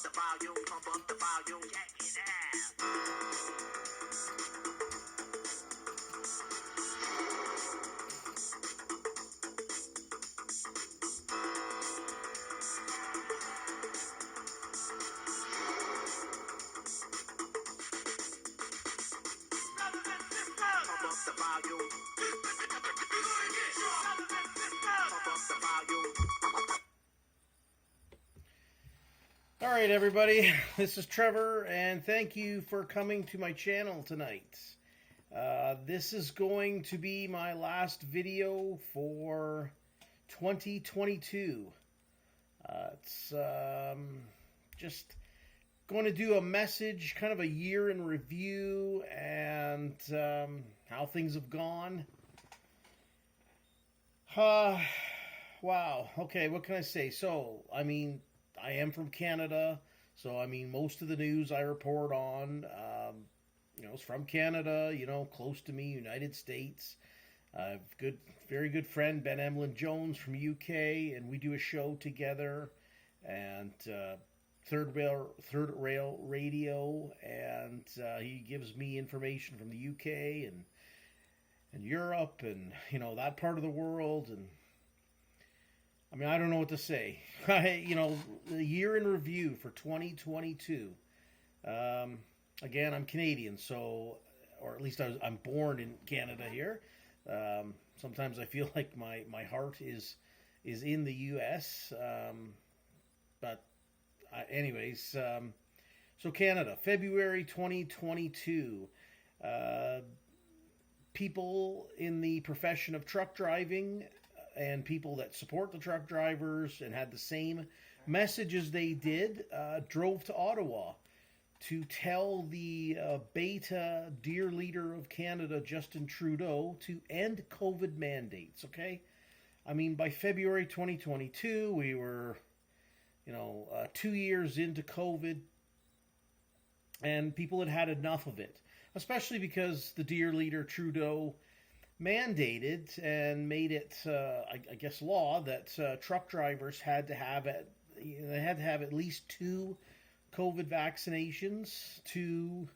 pump up the volume, check it out. Pump up the volume. Pump up the volume. All right, everybody, this is Trevor, and thank you for coming to my channel tonight. This is going to be my last video for 2022. It's just going to do a message, kind of a year in review, and how things have gone. Wow. Okay, what can I say? So, I mean, I am from Canada, so I mean, most of the news I report on, is from Canada. Close to me, United States. I've very good friend Ben Emlyn Jones from UK, and we do a show together, and Third Rail Radio, and he gives me information from the UK and Europe, and that part of the world, and I mean, I don't know what to say. The year in review for 2022. Again, I'm Canadian, so, or at least I'm born in Canada here. Sometimes I feel like my heart is in the U.S. But anyways, so Canada, February 2022. People in the profession of truck driving and people that support the truck drivers and had the same message as they did, drove to Ottawa to tell the beta dear leader of Canada, Justin Trudeau, to end COVID mandates, okay? I mean, by February 2022, we were, 2 years into COVID, and people had had enough of it, especially because the dear leader, Trudeau, mandated and made it, I guess, law that truck drivers had to have at least 2 COVID vaccinations to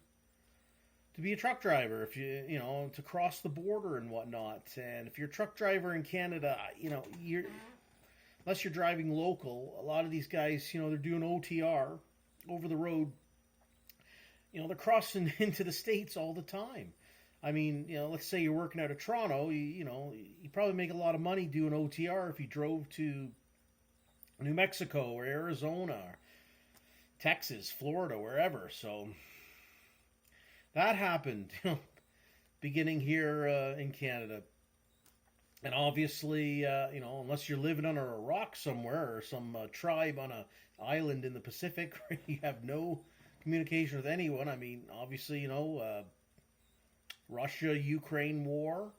be a truck driver. If to cross the border and whatnot. And if you're a truck driver in Canada, unless you're driving local, a lot of these guys, they're doing OTR over the road. They're crossing into the States all the time. I mean, let's say you're working out of Toronto, you probably make a lot of money doing OTR if you drove to New Mexico or Arizona, or Texas, Florida, wherever. So that happened, beginning here in Canada. And obviously, unless you're living under a rock somewhere or some tribe on an island in the Pacific where you have no communication with anyone. I mean, obviously, Russia-Ukraine war,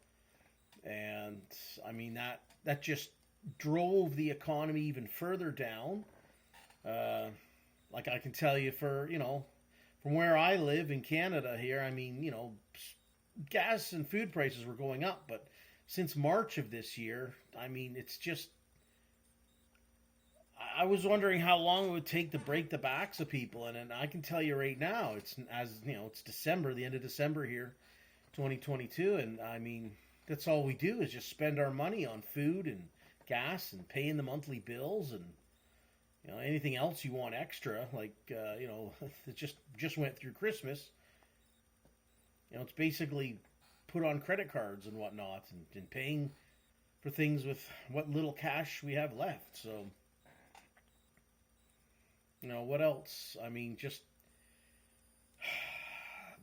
and I mean that just drove the economy even further down. Like I can tell you from where I live in Canada here, I mean, gas and food prices were going up, but since March of this year, I mean, it's just, I was wondering how long it would take to break the backs of people, and I can tell you right now, it's December, the end of December here, 2022, and I mean, that's all we do is just spend our money on food and gas and paying the monthly bills, and anything else you want extra, like it just went through Christmas. It's basically put on credit cards and whatnot, and paying for things with what little cash we have left. So what else? I mean, just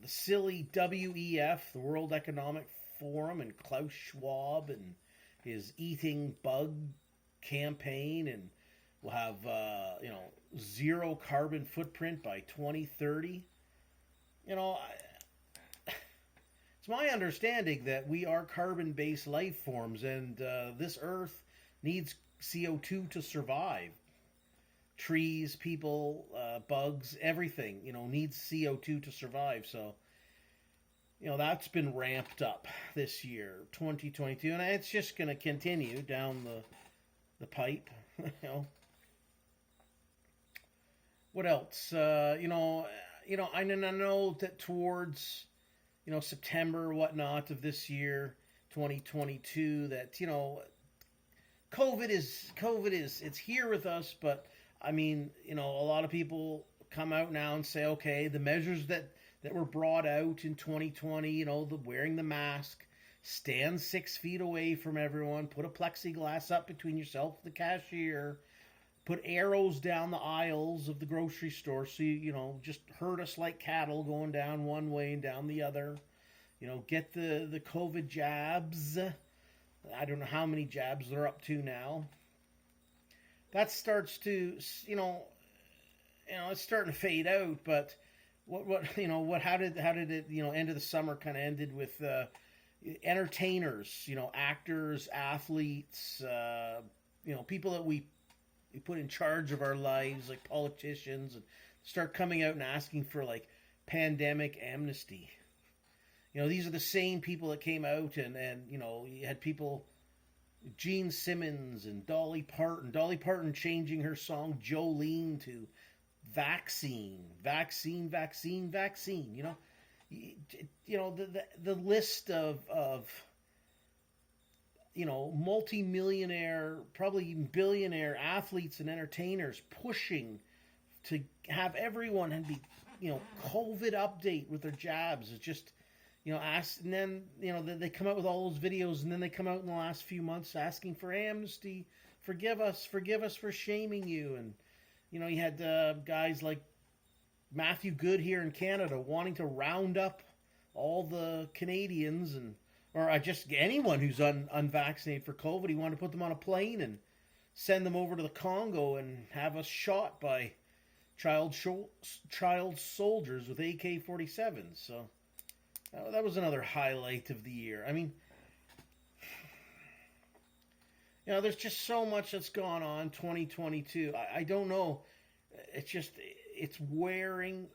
the silly WEF, the World Economic Forum, and Klaus Schwab and his eating bug campaign, and we'll have zero carbon footprint by 2030. It's my understanding that we are carbon-based life forms, and this Earth needs CO2 to survive. Trees, people, bugs, everything, needs CO2 to survive. So, that's been ramped up this year, 2022, and it's just going to continue down the pipe. what else? I know that towards September, whatnot of this year, 2022, that COVID is it's here with us, but I mean, a lot of people come out now and say, okay, the measures that were brought out in 2020, the wearing the mask, stand 6 feet away from everyone, put a plexiglass up between yourself and the cashier, put arrows down the aisles of the grocery store so just herd us like cattle going down one way and down the other. Get the COVID jabs. I don't know how many jabs they're up to now. That starts to, it's starting to fade out. But how did it, end of the summer kind of ended with entertainers, actors, athletes, people that we put in charge of our lives, like politicians, and start coming out and asking for like pandemic amnesty. These are the same people that came out and you had people, Gene Simmons and Dolly Parton. Dolly Parton changing her song Jolene to vaccine, vaccine, vaccine, vaccine. The list of multi-millionaire, probably even billionaire athletes and entertainers pushing to have everyone and be, COVID update with their jabs. It's just, and then, they come out with all those videos, and then they come out in the last few months asking for amnesty, forgive us for shaming you. And, you had guys like Matthew Good here in Canada wanting to round up all the Canadians or just anyone who's unvaccinated for COVID. He wanted to put them on a plane and send them over to the Congo and have us shot by child soldiers with AK-47s. So that was another highlight of the year. I mean, there's just so much that's gone on 2022. I don't know. It's just, it's wearing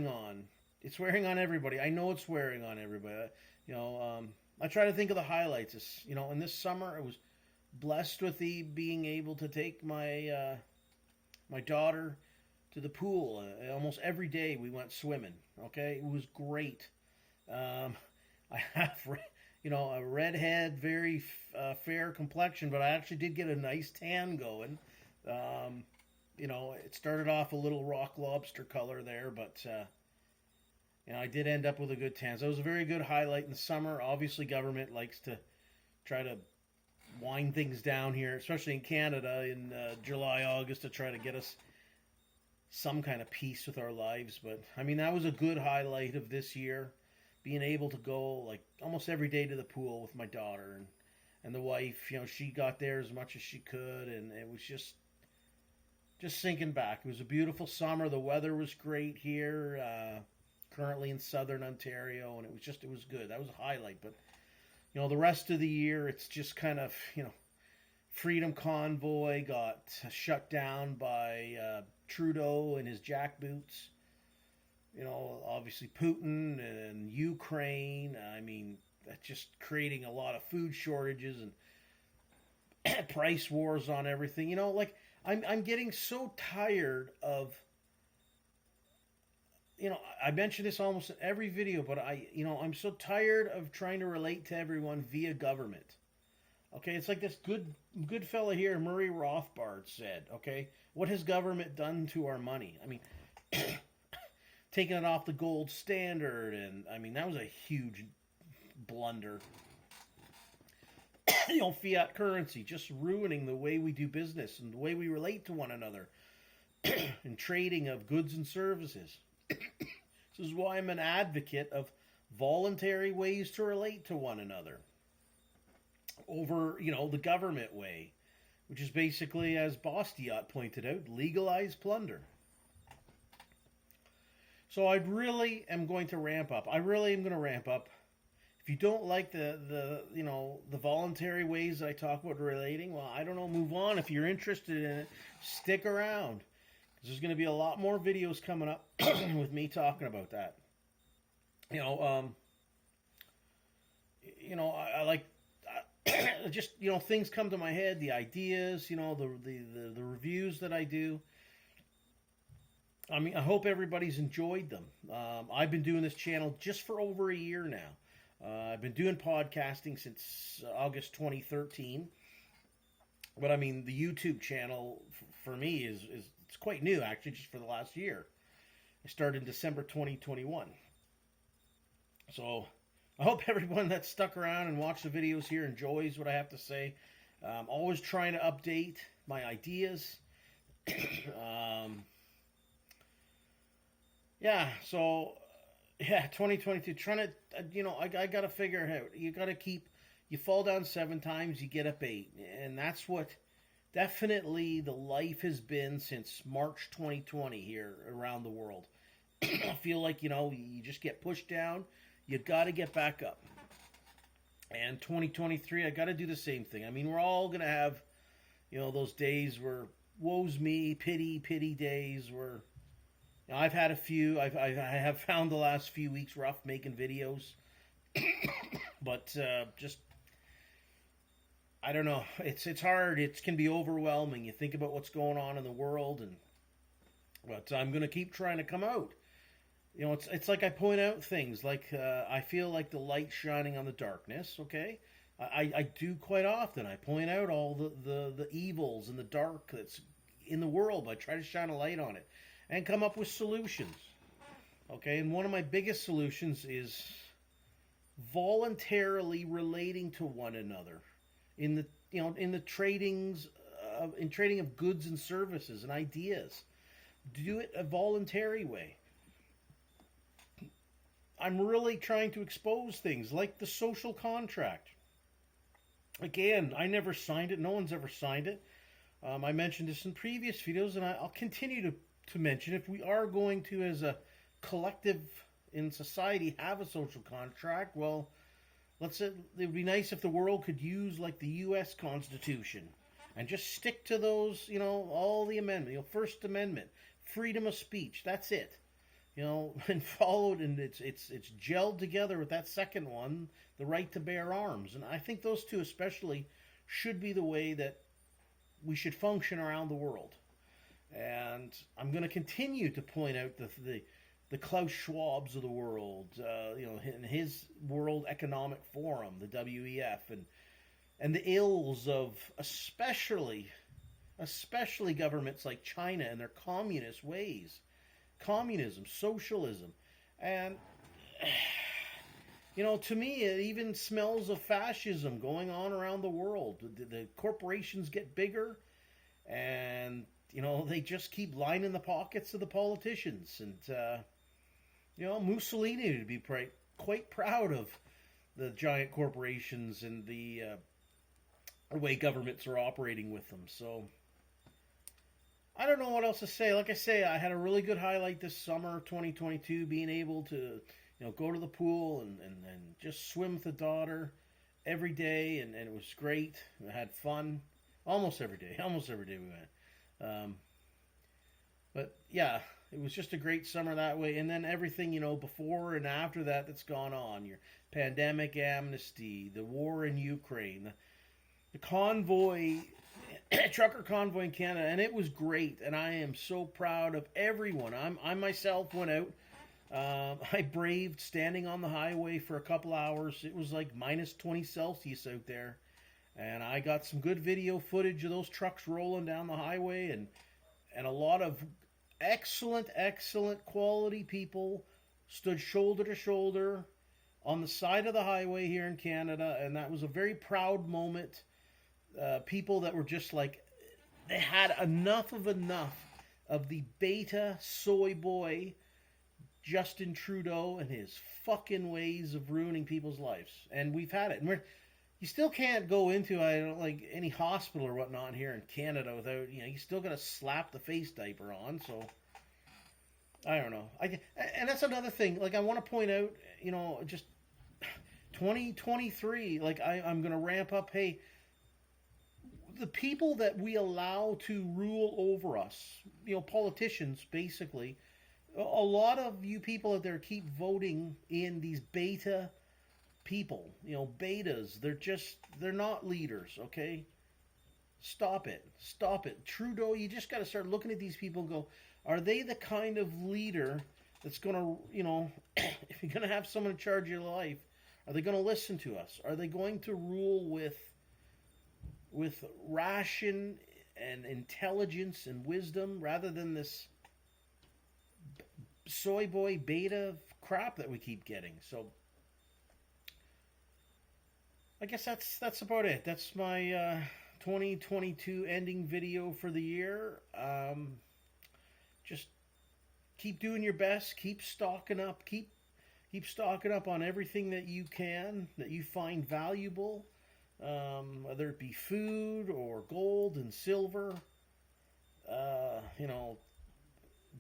on. It's wearing on everybody. I know it's wearing on everybody. I try to think of the highlights. In this summer, I was blessed with being able to take my my daughter to the pool. Almost every day we went swimming. Okay, it was great. I have, a redhead, very fair complexion, but I actually did get a nice tan going. It started off a little rock lobster color there, but I did end up with a good tan. So it was a very good highlight in the summer. Obviously, government likes to try to wind things down here, especially in Canada in July, August, to try to get us some kind of peace with our lives. But, I mean, that was a good highlight of this year, being able to go, like, almost every day to the pool with my daughter and the wife. She got there as much as she could, and it was just sinking back. It was a beautiful summer. The weather was great here, currently in southern Ontario, and it was good. That was a highlight. But, the rest of the year, it's just kind of, Freedom Convoy got shut down by Trudeau and his jackboots. Obviously Putin and Ukraine. I mean, that's just creating a lot of food shortages and price wars on everything. I'm getting so tired of, I mention this almost in every video, but I'm so tired of trying to relate to everyone via government. Okay, it's like this good fella here, Murray Rothbard, said, okay, what has government done to our money? I mean, taking it off the gold standard, and I mean, that was a huge blunder. Fiat currency just ruining the way we do business and the way we relate to one another and trading of goods and services. This is why I'm an advocate of voluntary ways to relate to one another over, the government way, which is basically, as Bastiat pointed out, legalized plunder. So I really am going to ramp up. If you don't like the voluntary ways that I talk about relating, well, I don't know, move on. If you're interested in it, stick around. There's going to be a lot more videos coming up with me talking about that. I like just things come to my head, the ideas, the reviews that I do. I mean, I hope everybody's enjoyed them. I've been doing this channel just for over a year now. I've been doing podcasting since August 2013. But I mean, the YouTube channel for me is it's quite new, actually, just for the last year. I started in December 2021. So I hope everyone that's stuck around and watched the videos here enjoys what I have to say. Always trying to update my ideas. Yeah, so, yeah, 2022, trying to, I got to figure it out. You got to you fall down 7 times, you get up 8. And that's what definitely the life has been since March 2020 here around the world. I feel like, you just get pushed down, you got to get back up. And 2023, I got to do the same thing. I mean, we're all going to have, those days where woe's me, pity days where I've had a few. I have found the last few weeks rough making videos, but just I don't know. It's hard. It can be overwhelming. You think about what's going on in the world, but I'm gonna keep trying to come out. It's like I point out things like I feel like the light shining on the darkness. Okay, I do quite often. I point out all the evils and the dark that's in the world. I try to shine a light on it and come up with solutions. Okay, and one of my biggest solutions is voluntarily relating to one another in the trading of goods and services and ideas. Do it a voluntary way. I'm really trying to expose things like the social contract. Again, I never signed it. No one's ever signed it. I mentioned this in previous videos, and I'll continue to mention, if we are going to, as a collective in society, have a social contract, well, it would be nice if the world could use like the U.S. Constitution and just stick to those, all the amendments, First Amendment, freedom of speech, that's it, and followed, and it's gelled together with that second one, the right to bear arms. And I think those two especially should be the way that we should function around the world. And I'm going to continue to point out the Klaus Schwabs of the world, in his World Economic Forum, the WEF, and the ills of especially governments like China and their communist ways, communism, socialism, and to me it even smells of fascism going on around the world. The corporations get bigger, and they just keep lining the pockets of the politicians. And, Mussolini would be quite proud of the giant corporations and the way governments are operating with them. So, I don't know what else to say. Like I say, I had a really good highlight this summer, 2022, being able to, go to the pool and just swim with the daughter every day. And it was great. I had fun almost every day. Almost every day we went. But yeah, it was just a great summer that way. And then everything, before and after that's gone on. Your pandemic amnesty, the war in Ukraine, the convoy, trucker convoy in Canada. And it was great. And I am so proud of everyone. I myself went out. I braved standing on the highway for a couple hours. It was like minus 20 Celsius out there. And I got some good video footage of those trucks rolling down the highway, and a lot of excellent quality people stood shoulder to shoulder on the side of the highway here in Canada, and that was a very proud moment. People that were just like, they had enough of the beta soy boy Justin Trudeau and his fucking ways of ruining people's lives. And we've had it. And you still can't go into any hospital or whatnot here in Canada without, you still got to slap the face diaper on. So I don't know. And that's another thing. Like, I want to point out, just 2023. Like, I'm going to ramp up. Hey, the people that we allow to rule over us, politicians, basically. A lot of you people out there keep voting in these beta people, betas. They're not leaders, okay? Stop it. Trudeau, you just got to start looking at these people and go, Are they the kind of leader that's going to, if you're going to have someone in charge of your life, are they going to listen to us? Are they going to rule with ration and intelligence and wisdom rather than this soy boy beta crap that we keep getting? So I guess that's about it. That's my 2022 ending video for the year. Just keep doing your best. Keep stocking up. Keep stocking up on everything that you can, that you find valuable, whether it be food or gold and silver.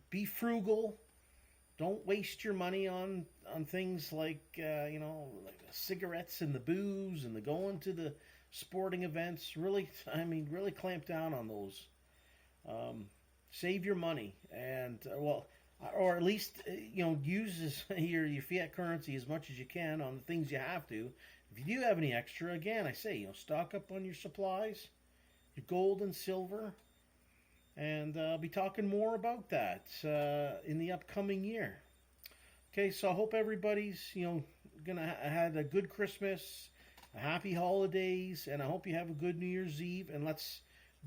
Be frugal. Don't waste your money on things like like cigarettes and the booze and the going to the sporting events. Really clamp down on those. Save your money and or at least use your fiat currency as much as you can on the things you have to. If you do have any extra, again, I say stock up on your supplies, your gold and silver. And I'll be talking more about that in the upcoming year. Okay, so I hope everybody's, had a good Christmas, a happy holidays, and I hope you have a good New Year's Eve. And let's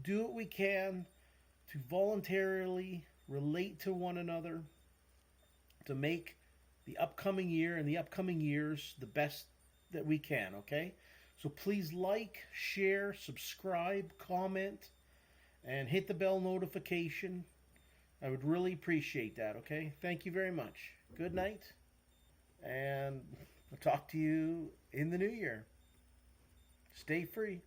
do what we can to voluntarily relate to one another to make the upcoming year and the upcoming years the best that we can, okay? So please like, share, subscribe, comment, and hit the bell notification. I would really appreciate that, okay? Thank you very much. Good night, and I'll talk to you in the new year. Stay free.